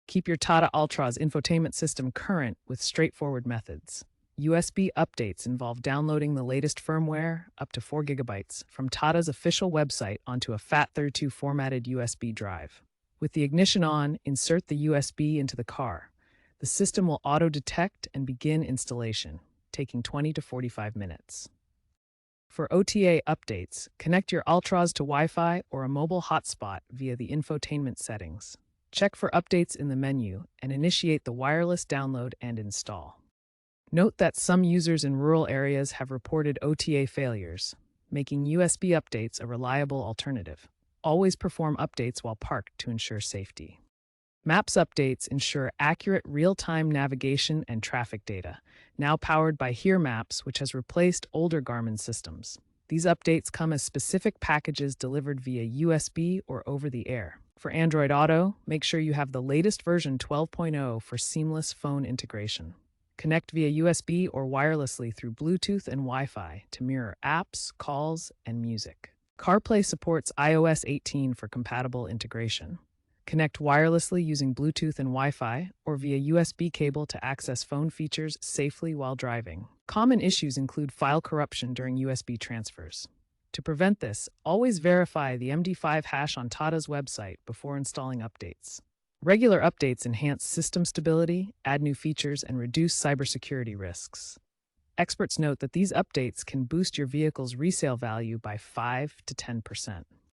Keep your Tata Altroz infotainment system current with straightforward methods. USB updates involve downloading the latest firmware, up to 4 gigabytes, from Tata's official website onto a FAT32 formatted USB drive. With the ignition on, insert the USB into the car. The system will auto-detect and begin installation, taking 20 to 45 minutes. For OTA updates, connect your Altroz to Wi-Fi or a mobile hotspot via the infotainment settings. Check for updates in the menu and initiate the wireless download and install. Note that some users in rural areas have reported OTA failures, making USB updates a reliable alternative. Always perform updates while parked to ensure safety. Maps updates ensure accurate real-time navigation and traffic data, now powered by Here Maps, which has replaced older Garmin systems. These updates come as specific packages delivered via USB or over the air. For Android Auto, make sure you have the latest version 12.0 for seamless phone integration. Connect via USB or wirelessly through Bluetooth and Wi-Fi to mirror apps, calls, and music. CarPlay supports iOS 18 for compatible integration. Connect wirelessly using Bluetooth and Wi-Fi or via USB cable to access phone features safely while driving. Common issues include file corruption during USB transfers. To prevent this, always verify the MD5 hash on Tata's website before installing updates. Regular updates enhance system stability, add new features, and reduce cybersecurity risks. Experts note that these updates can boost your vehicle's resale value by 5 to 10%.